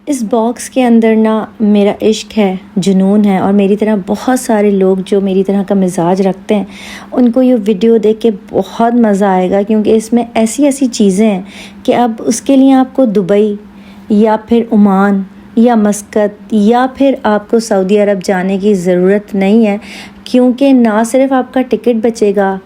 इस बॉक्स के अंदर ना मेरा इश्क है, जुनून है और मेरी तरह बहुत सारे लोग जो मेरी तरह का मिजाज रखते हैं उनको ये वीडियो देख के बहुत मज़ा आएगा, क्योंकि इसमें ऐसी ऐसी चीज़ें हैं कि अब उसके लिए आपको दुबई या फिर ओमान या मस्कत या फिर आपको सऊदी अरब जाने की ज़रूरत नहीं है, क्योंकि ना सिर्फ आपका टिकट बचेगा,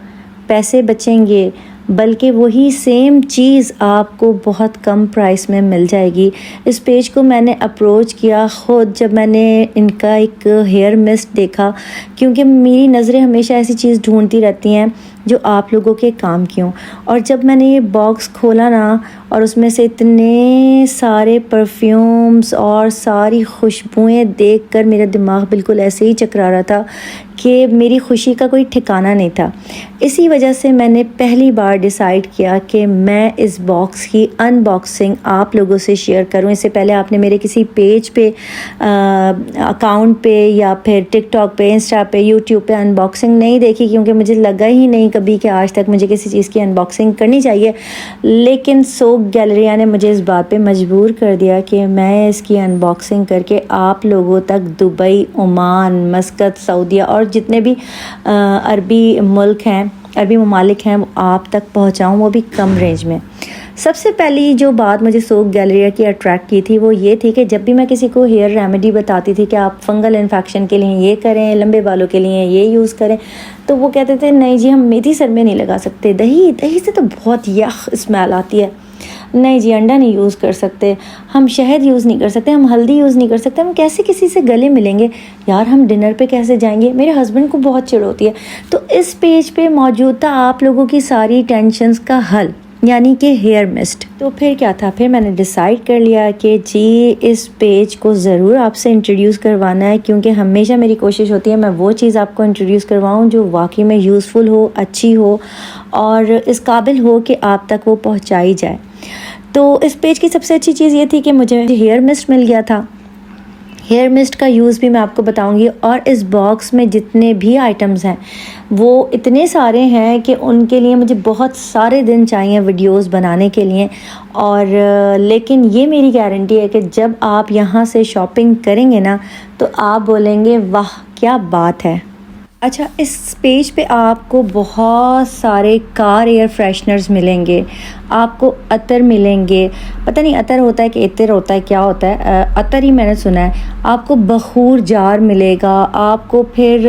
पैसे बचेंगे, बल्कि वही सेम चीज़ आपको बहुत कम प्राइस में मिल जाएगी। इस पेज को मैंने अप्रोच किया ख़ुद जब मैंने इनका एक हेयर मिस्ट देखा, क्योंकि मेरी नज़रें हमेशा ऐसी चीज़ ढूंढती रहती हैं जो आप लोगों के काम की हों। और जब मैंने ये बॉक्स खोला ना और उसमें से इतने सारे परफ्यूम्स और सारी खुशबुएं देखकर मेरा दिमाग बिल्कुल ऐसे ही चकरा रहा था कि मेरी खुशी का कोई ठिकाना नहीं था। इसी वजह से मैंने पहली बार डिसाइड किया कि मैं इस बॉक्स की अनबॉक्सिंग आप लोगों से शेयर करूं। इससे पहले आपने मेरे किसी पेज पे, अकाउंट पे या फिर टिकटॉक पे, इंस्टा पे, यूट्यूब पे अनबॉक्सिंग नहीं देखी, क्योंकि मुझे लगा ही नहीं कभी कि आज तक मुझे किसी चीज़ की अनबॉक्सिंग करनी चाहिए। लेकिन सोक गैलरिया ने मुझे इस बात पे मजबूर कर दिया कि मैं इसकी अनबॉक्सिंग करके आप लोगों तक दुबई, ओमान, मस्कत, सऊदीया और जितने भी अरबी मुल्क हैं, अरबी ममालिक हैं, वो आप तक पहुंचाऊं, वो भी कम रेंज में। सबसे पहली जो बात मुझे सोक गैलरिया की अट्रैक्ट की थी वो ये थी कि जब भी मैं किसी को हेयर रेमेडी बताती थी कि आप फंगल इन्फेक्शन के लिए ये करें, लंबे बालों के लिए ये यूज़ करें, तो वो कहते थे नहीं जी, हम मेथी सर में नहीं लगा सकते, दही से तो बहुत यख स्मेल आती है, नहीं जी अंडा नहीं यूज़ कर सकते, हम शहद यूज़ नहीं कर सकते, हम हल्दी यूज़ नहीं कर सकते, हम कैसे किसी से गले मिलेंगे यार, हम डिनर पे कैसे जाएंगे, मेरे हस्बैंड को बहुत चिढ़ होती है। तो इस पेज पे मौजूद था आप लोगों की सारी टेंशन्स का हल, यानी कि हेयर मिस्ट। तो फिर क्या था, फिर मैंने डिसाइड कर लिया कि जी इस पेज को ज़रूर आपसे इंट्रोड्यूस करवाना है, क्योंकि हमेशा मेरी कोशिश होती है मैं वो चीज़ आपको इंट्रोड्यूस करवाऊँ जो वाकई में यूज़फुल हो, अच्छी हो और इस काबिल हो कि आप तक वो पहुँचाई जाए। तो इस पेज की सबसे अच्छी चीज़ ये थी कि मुझे हेयर मिस्ट मिल गया था। हेयर मिस्ट का यूज़ भी मैं आपको बताऊंगी, और इस बॉक्स में जितने भी आइटम्स हैं वो इतने सारे हैं कि उनके लिए मुझे बहुत सारे दिन चाहिए वीडियोस बनाने के लिए। और लेकिन ये मेरी गारंटी है कि जब आप यहाँ से शॉपिंग करेंगे ना तो आप बोलेंगे वाह क्या बात है। अच्छा, इस पेज पे आपको बहुत सारे कार एयर फ्रेशनर्स मिलेंगे, आपको अतर मिलेंगे, पता नहीं अतर होता है कि इतर होता है, क्या होता है, अतर ही मैंने सुना है। आपको बखूर जार मिलेगा, आपको फिर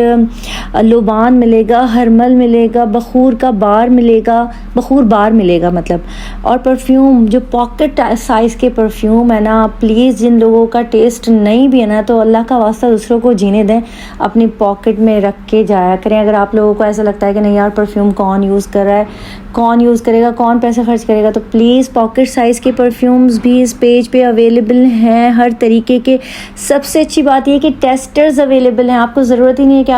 लुबान मिलेगा, हरमल मिलेगा, बखूर का बार मिलेगा, बखूर बार मिलेगा मतलब। और परफ्यूम जो पॉकेट साइज़ के परफ्यूम है ना, प्लीज़ जिन लोगों का टेस्ट नहीं भी है ना तो अल्लाह का वास्ता दूसरों को जीने दें, अपनी पॉकेट में रख के जाया करें। अगर आप लोगों को ऐसा लगता है कि नहीं यार परफ्यूम कौन यूज़ कर रहा है, कौन यूज़ करेगा, कौन पैसा खर्च करेगा, तो प्लीज़ पॉकेट साइज़ के परफ्यूम्स भी इस पेज पे अवेलेबल हैं हर तरीके के। सबसे अच्छी बात ये कि टेस्टर्स अवेलेबल हैं, आपको ज़रूरत ही नहीं है कि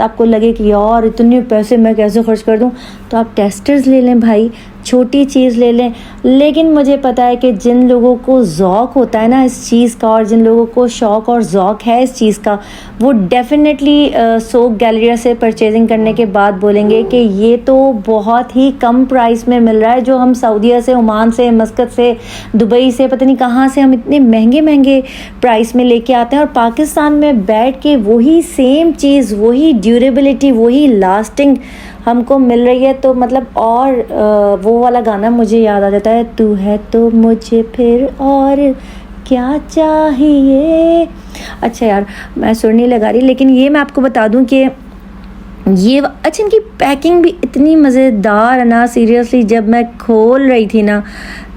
आपको लगे कि यार इतने पैसे मैं कैसे खर्च कर दूं, तो आप टेस्टर्स ले लें भाई, छोटी चीज़ ले लें। लेकिन मुझे पता है कि जिन लोगों को ज़ौक़ होता है ना इस चीज़ का, और जिन लोगों को शौक़ और ज़ौक़ है इस चीज़ का, वो डेफिनेटली सोक गैलरिया से परचेजिंग करने के बाद बोलेंगे कि ये तो बहुत ही कम प्राइस में मिल रहा है, जो हम सऊदीया से, ओमान से, मस्कत से, दुबई से, पता नहीं कहाँ से हम इतने महंगे महंगे प्राइस में लेके आते हैं, और पाकिस्तान में बैठ के वही सेम चीज़, वही ड्यूरेबिलिटी, वही लास्टिंग हमको मिल रही है। तो मतलब और वो वाला गाना मुझे याद आ जाता है, तू है तो मुझे फिर और क्या चाहिए। अच्छा यार मैं सुर नहीं लगा रही, लेकिन ये मैं आपको बता दूं कि ये अच्छा इनकी पैकिंग भी इतनी मज़ेदार है ना, सीरियसली जब मैं खोल रही थी ना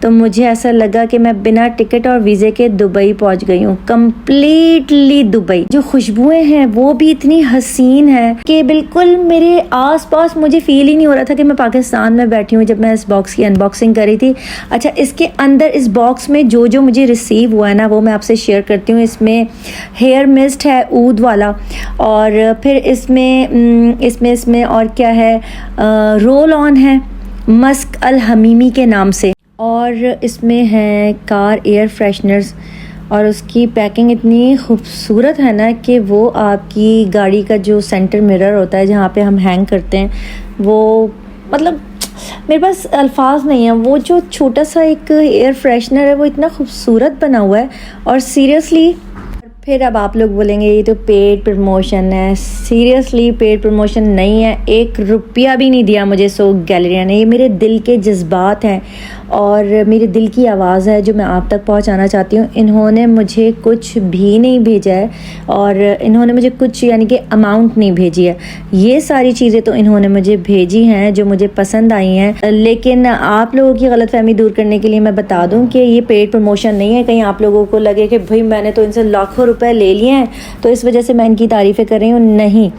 तो मुझे ऐसा लगा कि मैं बिना टिकट और वीज़े के दुबई पहुंच गई हूँ, कम्प्लीटली दुबई। जो खुशबुएं हैं वो भी इतनी हसीन है कि बिल्कुल मेरे आसपास मुझे फील ही नहीं हो रहा था कि मैं पाकिस्तान में बैठी हूँ जब मैं इस बॉक्स की अनबॉक्सिंग करी थी। अच्छा, इसके अंदर इस बॉक्स में जो जो मुझे रिसीव हुआ है ना वो मैं आपसे शेयर करती हूँ। इसमें हेयर मिस्ट है ऊद वाला, और फिर इसमें और क्या है, रोल ऑन है मस्क अल हमीमी के नाम से, और इसमें है कार एयर फ्रेशनर्स, और उसकी पैकिंग इतनी खूबसूरत है ना कि वो आपकी गाड़ी का जो सेंटर मिरर होता है जहाँ पे हम हैंग करते हैं वो मतलब मेरे पास अल्फाज नहीं है। वो जो छोटा सा एक एयर फ्रेशनर है वो इतना खूबसूरत बना हुआ है, और सीरियसली फिर अब आप लोग बोलेंगे ये तो पेड प्रमोशन है। सीरियसली पेड प्रमोशन नहीं है, 1 रुपया भी नहीं दिया मुझे सोक गैलरिया ने। ये मेरे दिल के जज्बात हैं और मेरे दिल की आवाज़ है जो मैं आप तक पहुंचाना चाहती हूँ। इन्होंने मुझे कुछ भी नहीं भेजा है और इन्होंने मुझे कुछ यानी कि अमाउंट नहीं भेजी है। ये सारी चीज़ें तो इन्होंने मुझे भेजी हैं जो मुझे पसंद आई हैं, लेकिन आप लोगों की गलतफहमी दूर करने के लिए मैं बता दूं कि ये पेड प्रमोशन नहीं है। कहीं आप लोगों को लगे कि भाई मैंने तो इनसे लाखों रुपए ले लिए हैं तो इस वजह से मैं इनकी तारीफ़ें कर रही हूँ। नहीं,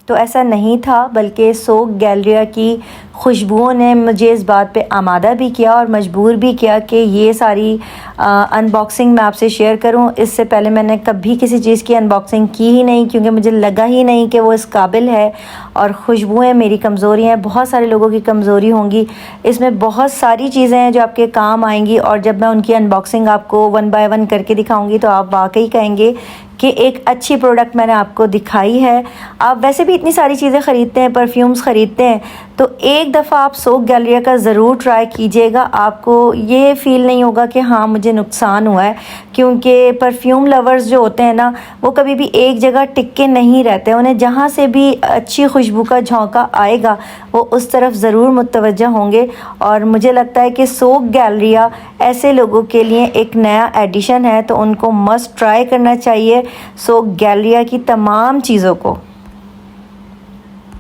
तो ऐसा नहीं था, बल्कि सोक गैलरिया की खुशबुओं ने मुझे इस बात पे आमादा भी किया और मजबूर भी किया कि ये सारी अनबॉक्सिंग मैं आपसे शेयर करूं। इससे पहले मैंने कभी किसी चीज़ की अनबॉक्सिंग की ही नहीं, क्योंकि मुझे लगा ही नहीं कि वो इस काबिल है। और खुशबुएं मेरी कमज़ोरी हैं, बहुत सारे लोगों की कमज़ोरी होंगी। इसमें बहुत सारी चीज़ें हैं जो आपके काम आएंगी, और जब मैं उनकी अनबॉक्सिंग आपको 1 बाय 1 करके दिखाऊँगी तो आप वाकई कहेंगे कि एक अच्छी प्रोडक्ट मैंने आपको दिखाई है। आप वैसे भी इतनी सारी चीज़ें ख़रीदते हैं, परफ्यूम्स ख़रीदते हैं, तो एक दफ़ा आप सोक गैलरिया का ज़रूर ट्राई कीजिएगा। आपको ये फ़ील नहीं होगा कि हाँ मुझे नुकसान हुआ है, क्योंकि परफ्यूम लवर्स जो होते हैं ना वो कभी भी एक जगह टिक के नहीं रहते। उन्हें जहाँ से भी अच्छी खुशबू का झोंका आएगा वो उस तरफ ज़रूर मुतवज्जा होंगे। और मुझे लगता है कि सोक गैलरिया ऐसे लोगों के लिए एक नया एडिशन है, तो उनको मस्ट ट्राई करना चाहिए सोक गैलरिया की तमाम चीज़ों को।